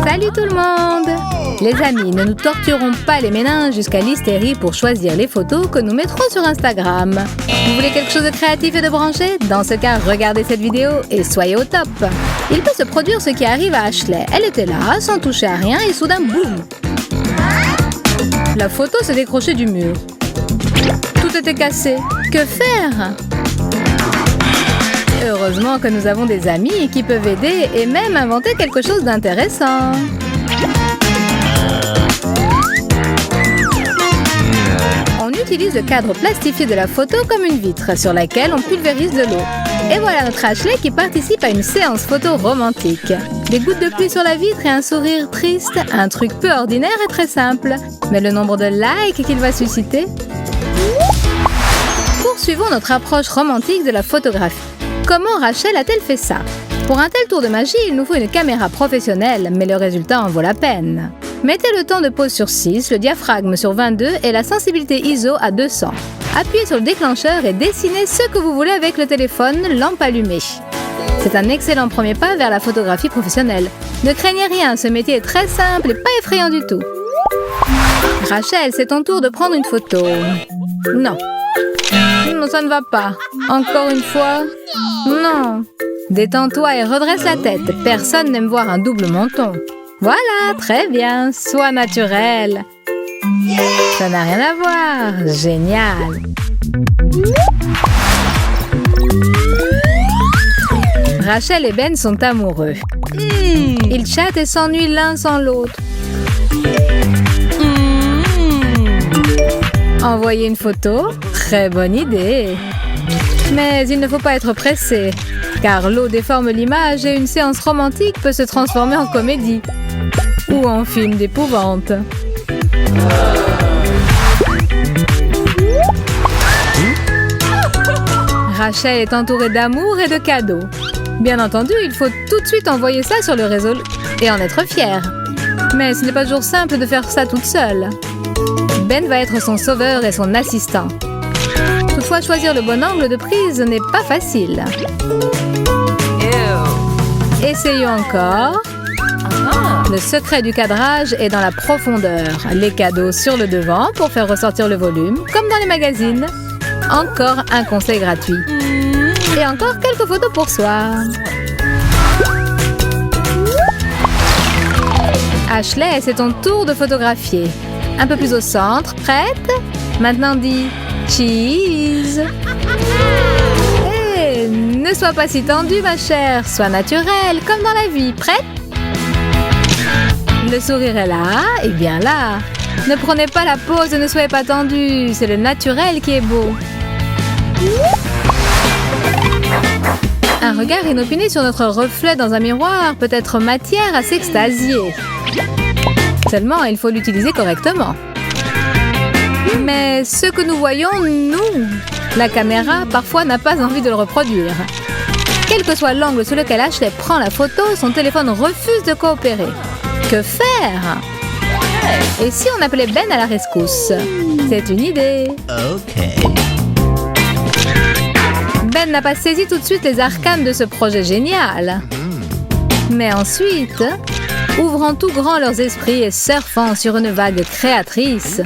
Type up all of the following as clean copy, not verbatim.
Salut tout le monde! Les amis, ne nous torturons pas les méninges jusqu'à l'hystérie pour choisir les photos que nous mettrons sur Instagram. Vous voulez quelque chose de créatif et de branché? Dans ce cas, regardez cette vidéo et soyez au top! Il peut se produire ce qui arrive à Ashley. Elle était là, sans toucher à rien, et soudain, boum! La photo s'est décrochée du mur. Tout était cassé. Que faire? Heureusement que nous avons des amis qui peuvent aider et même inventer quelque chose d'intéressant. On utilise le cadre plastifié de la photo comme une vitre sur laquelle on pulvérise de l'eau. Et voilà notre Ashley qui participe à une séance photo romantique. Des gouttes de pluie sur la vitre et un sourire triste, un truc peu ordinaire et très simple. Mais le nombre de likes qu'il va susciter? Poursuivons notre approche romantique de la photographie. Comment Rachel a-t-elle fait ça? Pour un tel tour de magie, il nous faut une caméra professionnelle, mais le résultat en vaut la peine. Mettez le temps de pause sur 6, le diaphragme sur 22 et la sensibilité ISO à 200. Appuyez sur le déclencheur et dessinez ce que vous voulez avec le téléphone, lampe allumée. C'est un excellent premier pas vers la photographie professionnelle. Ne craignez rien, ce métier est très simple et pas effrayant du tout. Rachel, c'est ton tour de prendre une photo. Non. Non, ça ne va pas. Encore une fois? Non. Détends-toi et redresse la tête. Personne n'aime voir un double menton. Voilà, très bien. Sois naturel. Ça n'a rien à voir. Génial. Rachel et Ben sont amoureux. Ils chattent et s'ennuient l'un sans l'autre. Envoyer une photo? Très bonne idée. Mais il ne faut pas être pressé, car l'eau déforme l'image et une séance romantique peut se transformer en comédie ou en film d'épouvante. Rachel est entourée d'amour et de cadeaux. Bien entendu, il faut tout de suite envoyer ça sur le réseau et en être fier. Mais ce n'est pas toujours simple de faire ça toute seule. Ben va être son sauveur et son assistant. Toutefois, choisir le bon angle de prise n'est pas facile. Essayons encore. Le secret du cadrage est dans la profondeur. Les cadeaux sur le devant pour faire ressortir le volume, comme dans les magazines. Encore un conseil gratuit. Et encore quelques photos pour soi. Ashley, c'est ton tour de photographier. Un peu plus au centre. Prête? Maintenant dis cheese. Hé, ne sois pas si tendue, ma chère. Sois naturelle, comme dans la vie. Prête? Le sourire est là, et bien là. Ne prenez pas la pose et ne soyez pas tendue. C'est le naturel qui est beau. Un regard inopiné sur notre reflet dans un miroir peut être matière à s'extasier. Seulement, il faut l'utiliser correctement. Mais ce que nous voyons, nous, la caméra, parfois n'a pas envie de le reproduire. Quel que soit l'angle sur lequel Ashley prend la photo, son téléphone refuse de coopérer. Que faire? Et si on appelait Ben à la rescousse? C'est une idée. Ben n'a pas saisi tout de suite les arcanes de ce projet génial. Mais ensuite, ouvrant tout grand leurs esprits et surfant sur une vague créatrice,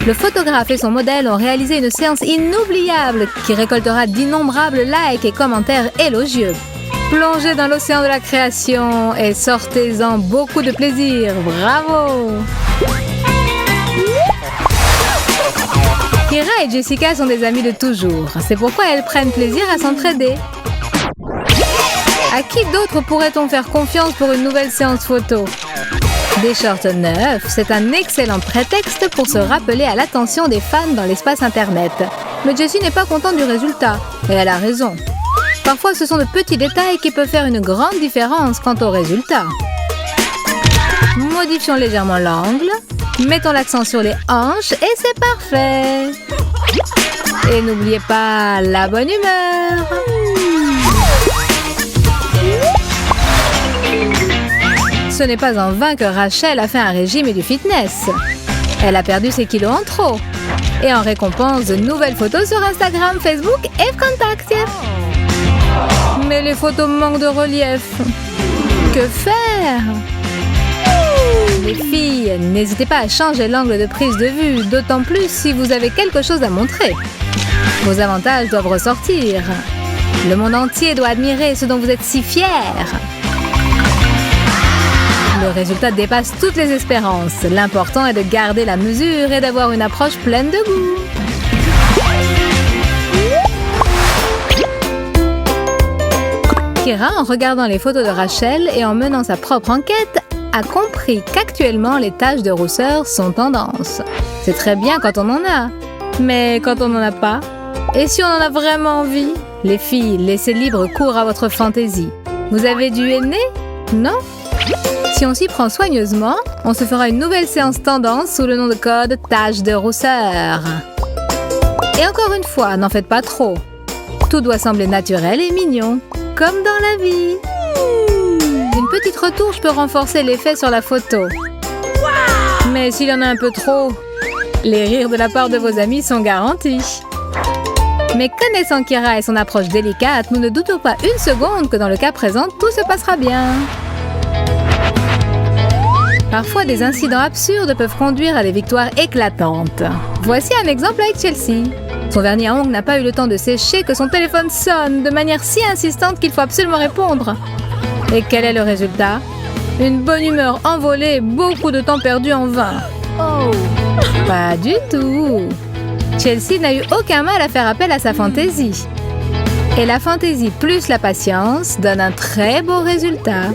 le photographe et son modèle ont réalisé une séance inoubliable qui récoltera d'innombrables likes et commentaires élogieux. Plongez dans l'océan de la création et sortez-en beaucoup de plaisir. Bravo! Kira et Jessica sont des amies de toujours. C'est pourquoi elles prennent plaisir à s'entraider. À qui d'autre pourrait-on faire confiance pour une nouvelle séance photo? Des shorts neufs, c'est un excellent prétexte pour se rappeler à l'attention des fans dans l'espace internet. Mais Jessie n'est pas contente du résultat, et elle a raison. Parfois, ce sont de petits détails qui peuvent faire une grande différence quant au résultat. Modifions légèrement l'angle, mettons l'accent sur les hanches et c'est parfait. Et n'oubliez pas la bonne humeur. Ce n'est pas en vain que Rachel a fait un régime et du fitness. Elle a perdu ses kilos en trop. Et en récompense, de nouvelles photos sur Instagram, Facebook et Contact. Mais les photos manquent de relief. Que faire? Les filles, n'hésitez pas à changer l'angle de prise de vue, d'autant plus si vous avez quelque chose à montrer. Vos avantages doivent ressortir. Le monde entier doit admirer ce dont vous êtes si fiers. Le résultat dépasse toutes les espérances. L'important est de garder la mesure et d'avoir une approche pleine de goût. Kira, en regardant les photos de Rachel et en menant sa propre enquête, a compris qu'actuellement les taches de rousseur sont tendance. C'est très bien quand on en a, mais quand on n'en a pas? Et si on en a vraiment envie? Les filles, laissez libre cours à votre fantaisie. Vous avez du henné? Non? Si on s'y prend soigneusement, on se fera une nouvelle séance tendance sous le nom de code taches de rousseur. Et encore une fois, n'en faites pas trop. Tout doit sembler naturel et mignon, comme dans la vie. Une petite retouche peut renforcer l'effet sur la photo. Mais s'il y en a un peu trop, les rires de la part de vos amis sont garantis. Mais connaissant Kira et son approche délicate, nous ne doutons pas une seconde que dans le cas présent, tout se passera bien. Parfois, des incidents absurdes peuvent conduire à des victoires éclatantes. Voici un exemple avec Chelsea. Son vernis à ongles n'a pas eu le temps de sécher que son téléphone sonne de manière si insistante qu'il faut absolument répondre. Et quel est le résultat? Une bonne humeur envolée et beaucoup de temps perdu en vain. Oh! Pas du tout! Chelsea n'a eu aucun mal à faire appel à sa fantaisie. Et la fantaisie plus la patience donne un très beau résultat.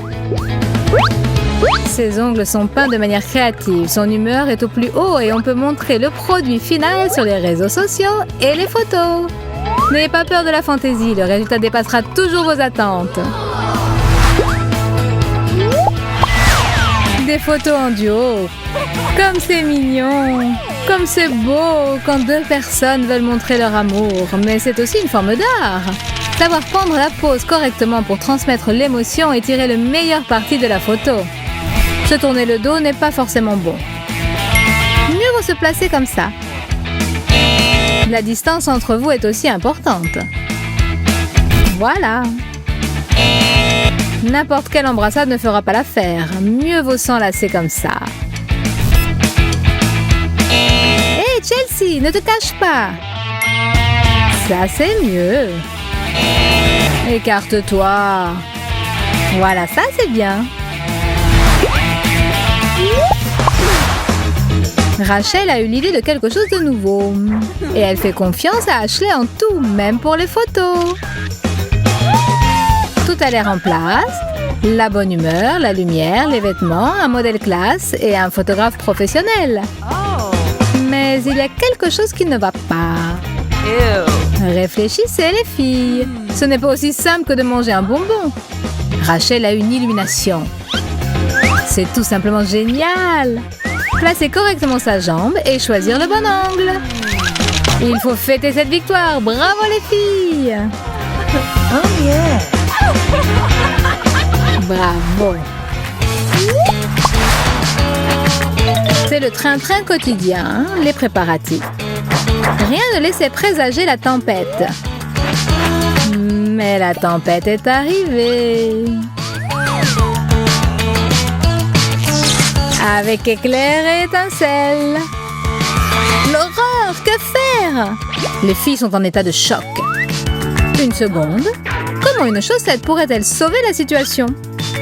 Ses ongles sont peints de manière créative, son humeur est au plus haut et on peut montrer le produit final sur les réseaux sociaux et les photos. N'ayez pas peur de la fantaisie, le résultat dépassera toujours vos attentes. Des photos en duo. Comme c'est mignon. Comme c'est beau quand deux personnes veulent montrer leur amour. Mais c'est aussi une forme d'art. Savoir prendre la pose correctement pour transmettre l'émotion et tirer le meilleur parti de la photo. Se tourner le dos n'est pas forcément bon. Mieux vaut se placer comme ça. La distance entre vous est aussi importante. Voilà. N'importe quelle embrassade ne fera pas l'affaire. Mieux vaut s'enlacer comme ça. Hé, Chelsea, ne te cache pas. Ça, c'est mieux. Écarte-toi. Voilà, ça, c'est bien. Rachel a eu l'idée de quelque chose de nouveau. Et elle fait confiance à Ashley en tout, même pour les photos. Tout a l'air en place. La bonne humeur, la lumière, les vêtements, un modèle classe et un photographe professionnel. Mais il y a quelque chose qui ne va pas. Réfléchissez les filles. Ce n'est pas aussi simple que de manger un bonbon. Rachel a une illumination. C'est tout simplement génial. Placer correctement sa jambe et choisir le bon angle. Il faut fêter cette victoire. Bravo les filles. Oh yeah. Bravo. C'est le train-train quotidien, les préparatifs. Rien ne laissait présager la tempête. Mais la tempête est arrivée. Avec éclairs et étincelles. L'horreur, que faire? Les filles sont en état de choc. Une seconde. Comment une chaussette pourrait-elle sauver la situation?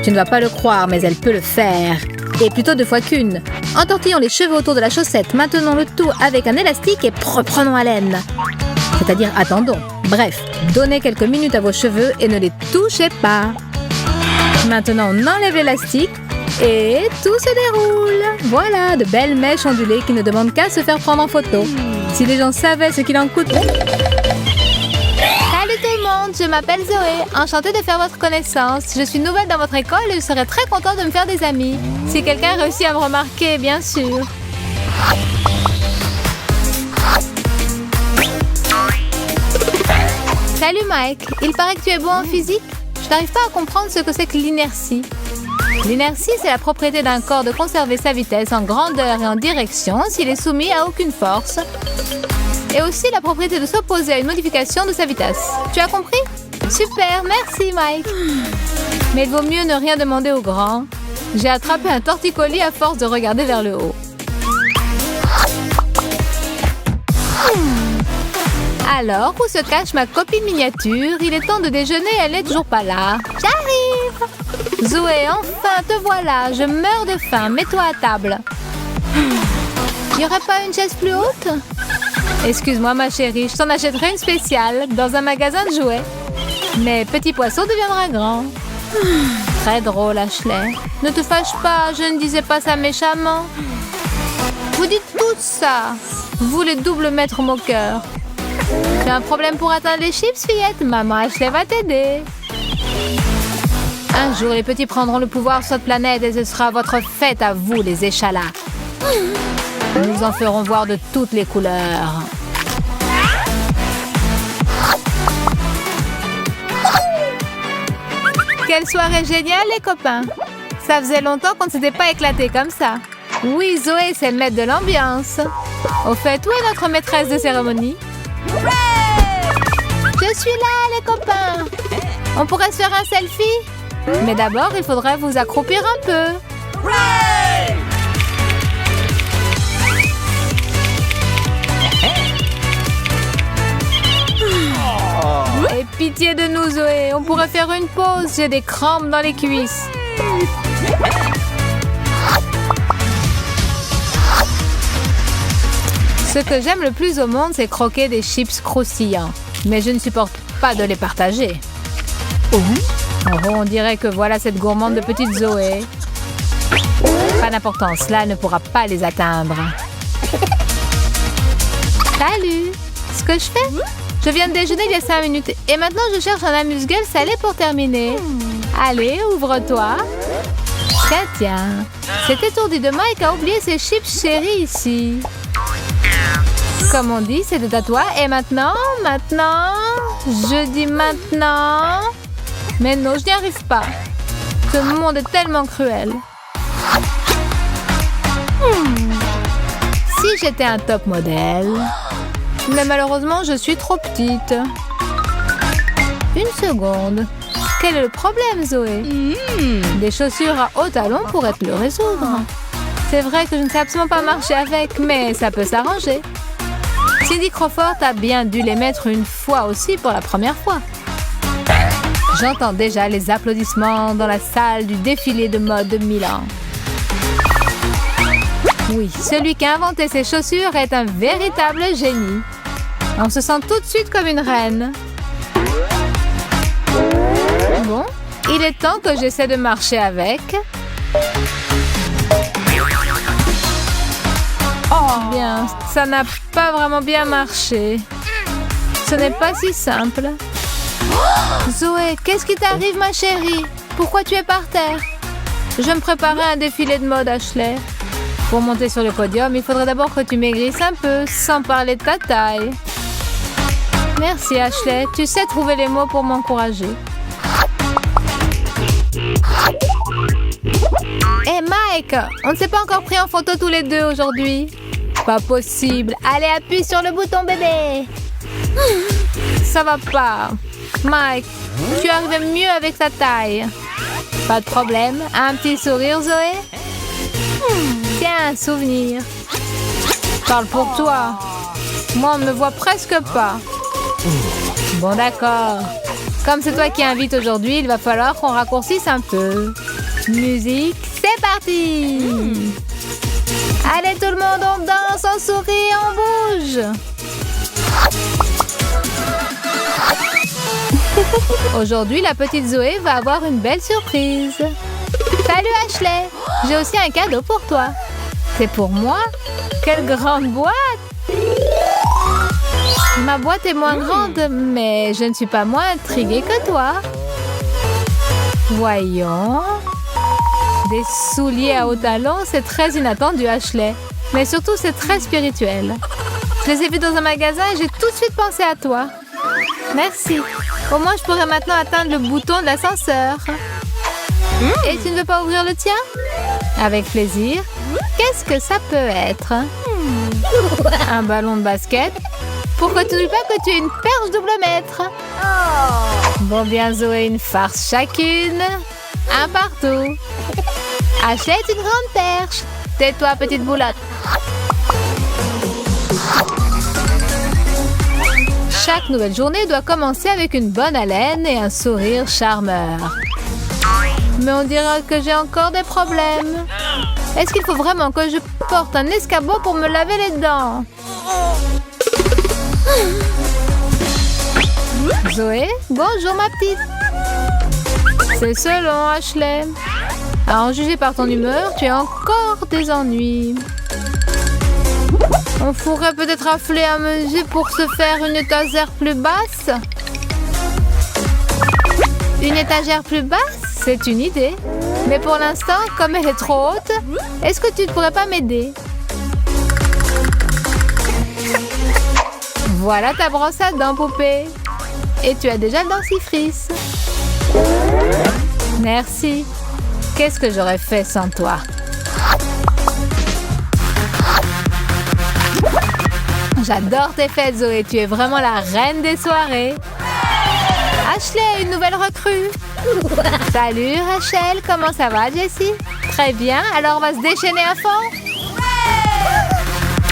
Tu ne vas pas le croire, mais elle peut le faire. Et plutôt 2 fois qu'une. Entortillons les cheveux autour de la chaussette, maintenons le tout avec un élastique et reprenons haleine. C'est-à-dire attendons. Bref, donnez quelques minutes à vos cheveux et ne les touchez pas. Maintenant, on enlève l'élastique et tout se déroule. Voilà, de belles mèches ondulées qui ne demandent qu'à se faire prendre en photo. Si les gens savaient ce qu'il en coûte... Salut tout le monde, je m'appelle Zoé. Enchantée de faire votre connaissance. Je suis nouvelle dans votre école et je serais très contente de me faire des amis. Si quelqu'un réussit à me remarquer, bien sûr. Salut Mike, il paraît que tu es bon en physique. Je n'arrive pas à comprendre ce que c'est que l'inertie. L'inertie, c'est la propriété d'un corps de conserver sa vitesse en grandeur et en direction s'il est soumis à aucune force. Et aussi la propriété de s'opposer à une modification de sa vitesse. Tu as compris? Super, merci Mike. Mais il vaut mieux ne rien demander aux grands. J'ai attrapé un torticolis à force de regarder vers le haut. Alors, où se cache ma copine miniature? Il est temps de déjeuner, elle n'est toujours pas là. J'arrive! Zoé, enfin, te voilà. Je meurs de faim. Mets-toi à table. Y aurait pas une chaise plus haute? Excuse-moi, ma chérie, je t'en achèterai une spéciale dans un magasin de jouets. Mais petit poisson deviendra grand. Très drôle, Ashley. Ne te fâche pas, je ne disais pas ça méchamment. Vous dites tout ça. Vous, les doubles maîtres moqueurs. Tu as un problème pour atteindre les chips, fillette? Maman Ashley va t'aider. Un jour, les petits prendront le pouvoir sur cette planète et ce sera votre fête à vous, les échalas. Nous en ferons voir de toutes les couleurs. Quelle soirée géniale, les copains! Ça faisait longtemps qu'on ne s'était pas éclaté comme ça. Oui, Zoé, c'est le maître de l'ambiance. Au fait, où est notre maîtresse de cérémonie? Je suis là, les copains! On pourrait se faire un selfie? Mais d'abord, il faudrait vous accroupir un peu. Et pitié de nous, Zoé, on pourrait faire une pause, j'ai des crampes dans les cuisses. Ce que j'aime le plus au monde, c'est croquer des chips croustillants. Mais je ne supporte pas de les partager. Oh, on dirait que voilà cette gourmande de petite Zoé. Pas d'importance, cela ne pourra pas les atteindre. Salut! Ce que je fais? Je viens de déjeuner il y a 5 minutes et maintenant je cherche un amuse-gueule salé pour terminer. Allez, ouvre-toi. Tiens. Cet étourdi de Mike a oublié ses chips chéris ici. Comme on dit, c'était à toi. Et maintenant, je dis maintenant. Mais non, je n'y arrive pas. Ce monde est tellement cruel. Si j'étais un top modèle. Mais malheureusement, je suis trop petite. Une seconde. Quel est le problème, Zoé? Des chaussures à hauts talons pourraient te le résoudre. C'est vrai que je ne sais absolument pas marcher avec, mais ça peut s'arranger. Cindy Crawford a bien dû les mettre une fois aussi pour la première fois. J'entends déjà les applaudissements dans la salle du défilé de mode de Milan. Oui, celui qui a inventé ces chaussures est un véritable génie. On se sent tout de suite comme une reine. Bon, il est temps que j'essaie de marcher avec. Oh, bien, ça n'a pas vraiment bien marché. Ce n'est pas si simple. Zoé, qu'est-ce qui t'arrive, ma chérie? Pourquoi tu es par terre? Je me préparais à un défilé de mode, Ashley. Pour monter sur le podium, il faudrait d'abord que tu maigrisses un peu, sans parler de ta taille. Merci, Ashley. Tu sais trouver les mots pour m'encourager. Hé, Mike, on ne s'est pas encore pris en photo tous les deux aujourd'hui. Pas possible. Allez, appuie sur le bouton, bébé. Ça va pas. Mike, tu arrives mieux avec ta taille. Pas de problème. Un petit sourire, Zoé? Tiens, un souvenir. Parle pour toi. Moi, on ne me voit presque pas. Bon, d'accord. Comme c'est toi qui invite aujourd'hui, il va falloir qu'on raccourcisse un peu. Musique, c'est parti! Allez, tout le monde, on danse, on sourit, on bouge! Aujourd'hui, la petite Zoé va avoir une belle surprise. Salut Ashley! J'ai aussi un cadeau pour toi. C'est pour moi? Quelle grande boîte! Ma boîte est moins grande, mais je ne suis pas moins intriguée que toi. Voyons. Des souliers à hauts talons, c'est très inattendu, Ashley. Mais surtout, c'est très spirituel. Je les ai vus dans un magasin et j'ai tout de suite pensé à toi. Merci. Au moins, je pourrais maintenant atteindre le bouton de l'ascenseur. Et tu ne veux pas ouvrir le tien? Avec plaisir. Qu'est-ce que ça peut être? Un ballon de basket? Pourquoi tu ne dis pas que tu es une perche double mètre? Bon bien, Zoé, une farce chacune. Un partout. Ashley est une grande perche. Tais-toi, petite boulotte. Chaque nouvelle journée doit commencer avec une bonne haleine et un sourire charmeur. Mais on dirait que j'ai encore des problèmes. Est-ce qu'il faut vraiment que je porte un escabeau pour me laver les dents? Zoé, bonjour ma petite. C'est selon, Ashley. À en juger par ton humeur, tu as encore des ennuis. On pourrait peut-être affaler un mesure pour se faire une étagère plus basse. Une étagère plus basse? C'est une idée. Mais pour l'instant, comme elle est trop haute, est-ce que tu ne pourrais pas m'aider? Voilà ta brosse à dents, poupée. Et tu as déjà le dentifrice. Merci. Qu'est-ce que j'aurais fait sans toi? J'adore tes fêtes, Zoé. Tu es vraiment la reine des soirées. Ashley, une nouvelle recrue. Salut, Rachel. Comment ça va, Jessie? Très bien. Alors, on va se déchaîner à fond?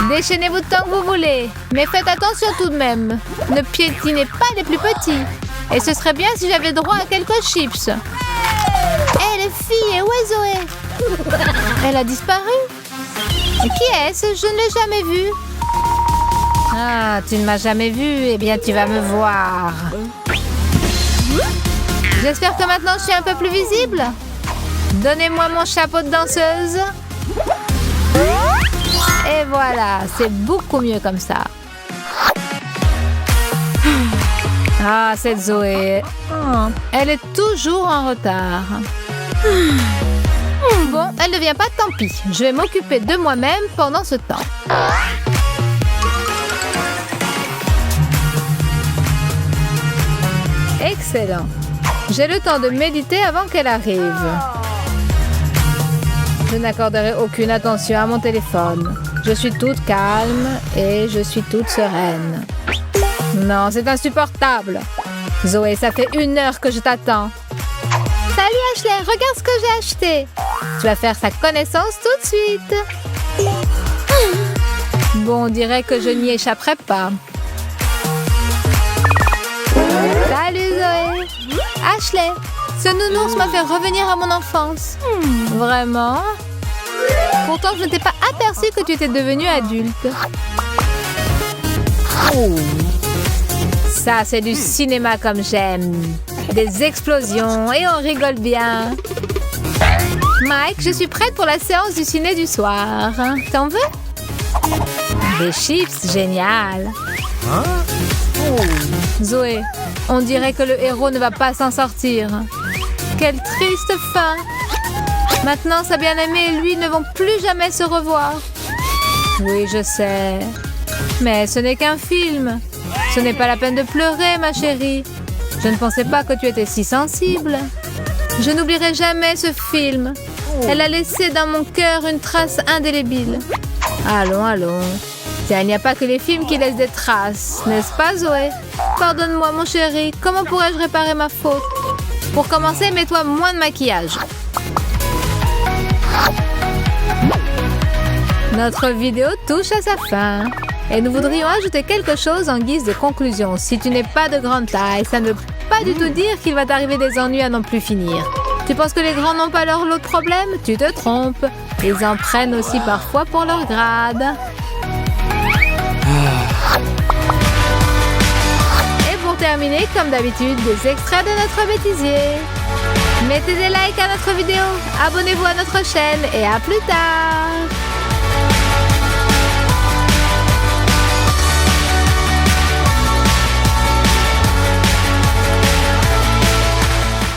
Déchaînez-vous tant que vous voulez. Mais faites attention tout de même. Ne piétinez pas les plus petits. Et ce serait bien si j'avais droit à quelques chips. Hé, les filles, où est Zoé? Elle a disparu. Qui est-ce? Je ne l'ai jamais vue. Ah, tu ne m'as jamais vue. Eh bien, tu vas me voir. J'espère que maintenant je suis un peu plus visible. Donnez-moi mon chapeau de danseuse. Et voilà, c'est beaucoup mieux comme ça. Ah, cette Zoé. Elle est toujours en retard. Bon, elle ne vient pas, tant pis. Je vais m'occuper de moi-même pendant ce temps. Excellent. J'ai le temps de méditer avant qu'elle arrive. Je n'accorderai aucune attention à mon téléphone. Je suis toute calme et je suis toute sereine. Non, c'est insupportable. Zoé, ça fait 1 heure que je t'attends. Salut Ashley, regarde ce que j'ai acheté. Tu vas faire sa connaissance tout de suite. Bon, on dirait que je n'y échapperai pas. Salut Zoé. Ashley, ce nounours m'a fait revenir à mon enfance. Vraiment? Pourtant, je ne t'ai pas aperçu que tu étais devenue adulte. Ça, c'est du cinéma comme j'aime. Des explosions et on rigole bien. Mike, je suis prête pour la séance du ciné du soir. T'en veux? Des chips, génial. Zoé, on dirait que le héros ne va pas s'en sortir. Quelle triste fin. Maintenant, sa bien-aimée et lui ne vont plus jamais se revoir. Oui, je sais. Mais ce n'est qu'un film. Ce n'est pas la peine de pleurer, ma chérie. Je ne pensais pas que tu étais si sensible. Je n'oublierai jamais ce film. Elle a laissé dans mon cœur une trace indélébile. Allons, allons. Tiens, il n'y a pas que les films qui laissent des traces, n'est-ce pas, Zoé? Pardonne-moi, mon chéri. Comment pourrais-je réparer ma faute? Pour commencer, mets-toi moins de maquillage. Notre vidéo touche à sa fin. Et nous voudrions ajouter quelque chose en guise de conclusion. Si tu n'es pas de grande taille, ça ne veut pas du tout dire qu'il va t'arriver des ennuis à n'en plus finir. Tu penses que les grands n'ont pas leur lot de problèmes? Tu te trompes. Ils en prennent aussi parfois pour leur grade. Et pour terminer, comme d'habitude, des extraits de notre bêtisier. Mettez des likes à notre vidéo, abonnez-vous à notre chaîne et à plus tard!